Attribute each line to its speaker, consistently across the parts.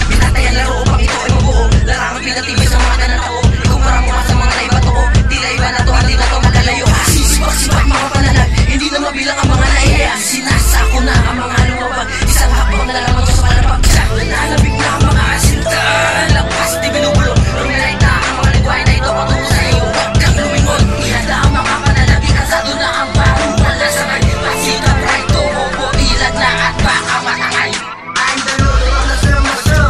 Speaker 1: Binatay ang laro upang ito ay mabuo. Larangan pinatibay sa mga nanatao. Ikumpara mo sa mga naibato ko. Tila iba na to, hindi na to malalayo. Sisibak-sibak mga pananag, hindi na mabilang ang mga naihiya. Sinasako na ang mga lumabag. Isang hapon na lang ito sa palapag. Nalabig na ang mga asinta. Lakas di binubulo. Ruminaita ang mga ligway na ito patungo sa iyo. Huwag kang lumingon. Ihanda ang mga pananag. Ikasado na ang bagong malasakay. Pasika, pride, tumubo, ilag na at baka matangay.
Speaker 2: I'm the Lord of the Master.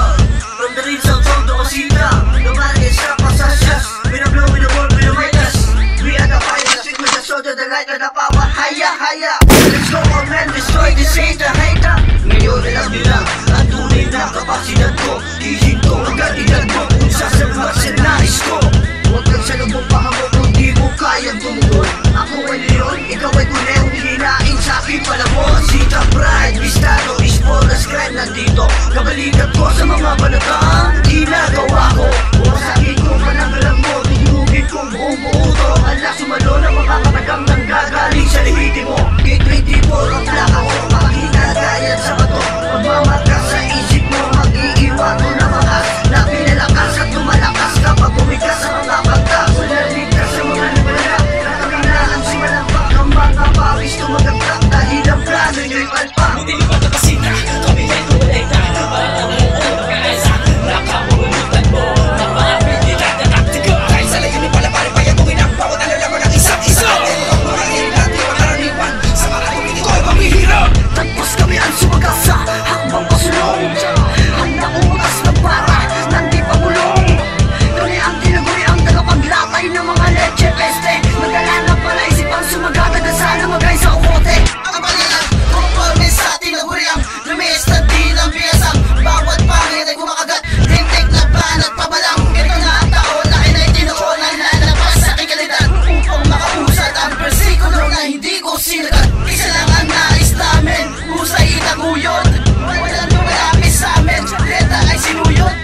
Speaker 2: From the reeds of Tondo Osita, the man is up as us. We don't blow with the world, we don't make us. We are the fire, the stick with the sword, the light and the power. Higher, higher. Let's go on man, destroy this hater, hater. Ngayon alam nila ang tunay na kapasidad ko. Isip ko, agad edad mo kung sasabat sa nais ko. Huwag kang salubong pahamok kung di mo kayang tumulong. Ako ay leon, ikaw ay kunehong hinain sa aking palamon. Sita, pride, bistado, esporas, crime nandito. Kabalikat ko sa mga balatang ginagawa ko. Wasagin ko mananggalang mo, tinugin kong buong buo to. Ala, sumalo ng mga kapatang nanggagaling sa lihiti mo. K24 ang plaka ko, makinagayan sa bato. Pagmamakas sa isip mo, mag-iiwan ko na mga na pinalakas at lumalakas kapag bumikas sa mga pagtas. Ulalig ka sa mga nabalak, nakaminaan sumalampak ang mga pawis tumagagtak dahil ang plano nyo'y palpa.
Speaker 1: Hindi lipat na kasita, kami ay tumalita. Parang magkaisa, nakamulutan mo. Napapit nila na taktika. Kahit sa layo ni pala pare payagungin ang bawat alalaman ng isa't isa. Mga ilan di makaraniwan, sa mga tumingin ko ay mamihirap.
Speaker 2: Tapos kami ang sumagasa, hakbang pasulong. Handa kong bukas ng para, nandi pagulong. Tunay ang tinaguri ang tagapaglatay ng mga leche peste. Nagkalanap pala isipang sumagata sana magay sa ukote. Ang palilan, conforme sa tinaguri ang lumista din ang piyasang. Bawat pangit ay kumakagat, rintik na banat pabalang. Ito na ang taon na inaitinoko na nalabas sa aking kalidad. Upang makausad ang persikulo na hindi ko sinagat. Isa lang ang nais namin, husay itaguyod. Walang lumalapis sa amin, leta ay sinuyod.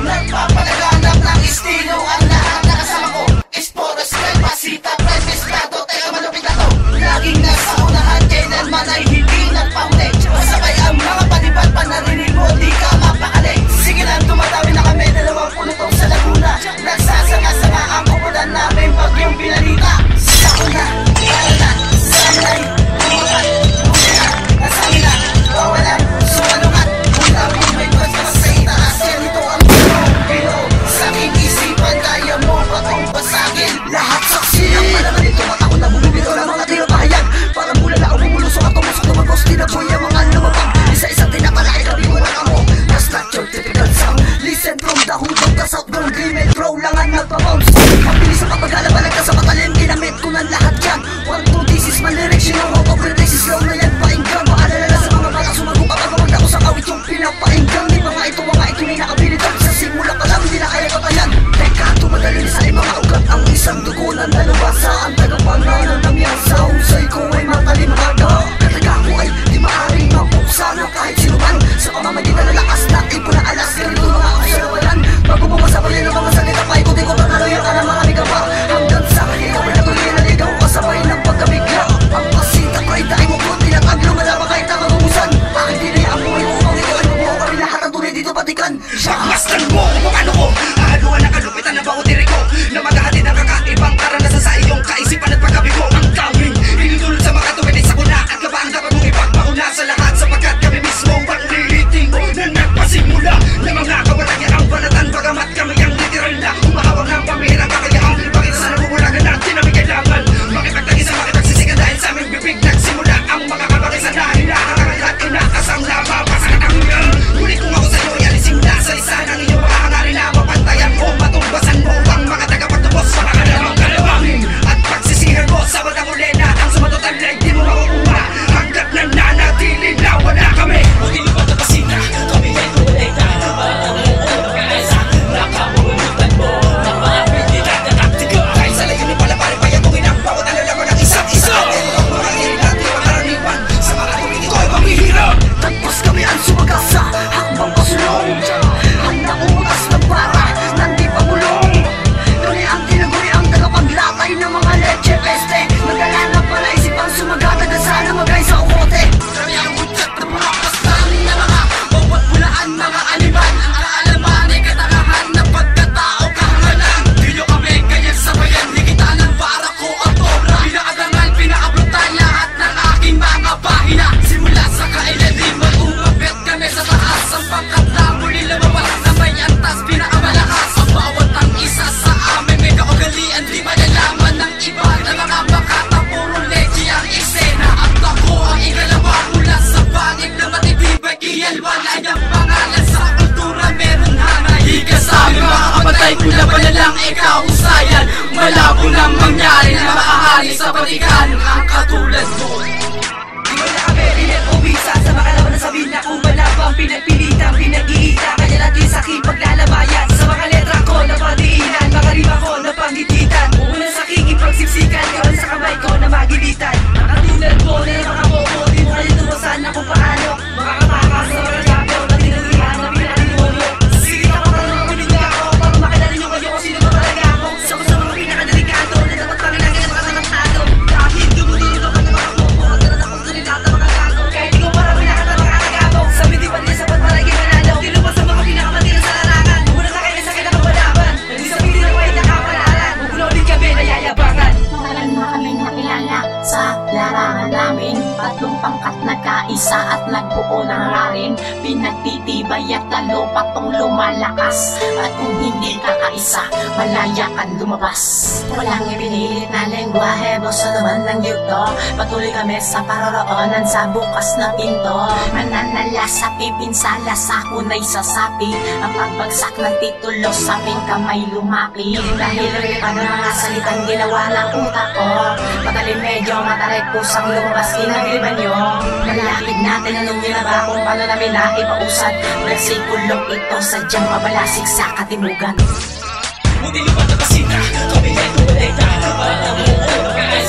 Speaker 2: Nagpapalaganap ng estilo ang lahat na kasama ko. Esporas, pasita, premestado, teka malupit na to. Laging nasa unahan, kailanman ay hindi nagpahuli. Masabay ang mga panibat pa narinig mo, di ka mapakali. Sige lang, tumatawi na kami, 20 punutong sa Laguna. Nagsasanga-sanga ang pupunan namin pag yung pinalita. Sa una, para na, sanay, umulat, umina, nasangila, kawalan, sumalungat. Ulang may pagkas sa itaas, ganito ang Pino, sa aking isipan, kaya mo ba itong basagin? Lahat saksi ang malaman ito, matakot na bumibiro ng mga tinapahayag. Parang mula na ako bumulusok at tumusok tumagos, tinaboy ang mga lumabang. Isa-isang tinapalaki kami wala ka mo. That's not your typical sound. Listen from the hood of the south, don't dream it, throw lang ang nagpa-bounce. Ang bilis ang kapag-alabalag ka sa matalim, ginamit ko ng lahat yan. 1, 2, this is my lyrics, you know how to predict is slow na yan, painggan. Maalala na sa mga bala, sumago ka pag ako sa awit yung pinapainggan. Di mga ito ni nakabilitan, sa simula pa lang, di na kaya katayan. Teka, tumadalin sa mga ugat, ang isang dugo na nalabasa. Ang tagapangalan ng yan sa husay ko ay matalimhada. Kataga ko ay di maaaring mapuksa ng kahit sino man. Sa pamamagitan na lakas na ipon na alas, ganito na ako sa lawalan. Bago pumasabayan ng mga salita pa, ikutin ko pagkaloyan ka ng mga ligaw pa. Hanggang sa ikaw ay natuloy na ligaw, kasabay ng pagkabigla. Ang pasita, pride, ay mo po, tinatag lumalabang kahit nakagumusan. Aking dinay ang buhay mo, kung ikaw ay mabuo kami lahat ang tunay dito patikan.
Speaker 1: Masdan mo kung ano ko. Ahaluan na kalupitan na bautiri ko, na maghahati ng kakaibang karanasan sa iyong kaisipan at pagkabigo. Ang daming inutulot sa mga tuminig sa kuna at labaang dapat mong ipagpauna sa lahat, sapagkat kami mismo ang liliting mo na nagpasimula na mga kawalan ang banatan. Bagamat kami ang literal na umahawak ng pamihirang kakayaan, bakit sa namumulagan natin namin kailangan makipagtagis ang makipagsisigan dahil sa aming bibig nagsimula ang mga kabakisan na hinahangang at inaasang na mapasakan ang yan. Ngunit kung ako sa iyo ay alisin na sa isa ng iyong mga sa batikan ang katulad mo. Di ba nakabelilet o visa sa makalaban na sabihin na kung malabang pinagpilitan, pinag-iita, kanya natin sa aking paglalabayan. Sa mga letra ko na padiinan, mga rima ko na pangititan, una sa aking ipagsiksikan, kawan sa kamay ko na magilitan. Katulad mo na yung mga bobo, di mo kayo tumasan na kung paano makakatakas sa mga gabaw na tinagrihan na pinag-demonyo. Sige ako, tanong ko din ako para makilala nyo kayo kung sino ba talaga ako. Sa mga pinakadelikado na dapat pangilagay ang mga talentado. Dahil dumuduro ka na mga bobo at na napasunilata mga gago. Kahit ikaw parang pinakata mga tagabo, sabi di pa rin sapat malagay manalo. Tinupas ang mga pinakamatira sa larangan, muna na kayo sa kinakabalaban. Hindi sabihin na kayo nakapalaran, bubulolin kami na yayabangan.
Speaker 3: Matagal na kaming nakilala sa larangan namin, tatlong pangkat nagkaisa at nagbuo ng raring. Pinagtitibay at lalo patong lumalakas, at kung hindi kakaisa, malaya kang lumabas. Walang ipinilit na lengguwahe, boso naman ng yugto. Patuloy kami sa paroroonan sa bukas na pinto. Mananala sa pipinsala sa kunay sasapi, ang pagbagsak ng titulo sa aming kamay lumapi. Dahil pa ng mga salitang ginawa ng utak ko, patalim medyo matarik kusang lumabas kinagriban nyo. Nalakid natin anong ginaba kung paano namin naipausad. Nagsikulong ito sadyang mabalasik sa katimugan.
Speaker 1: Buti lupa na kasita, kami ay tumalita, para na buo, kaya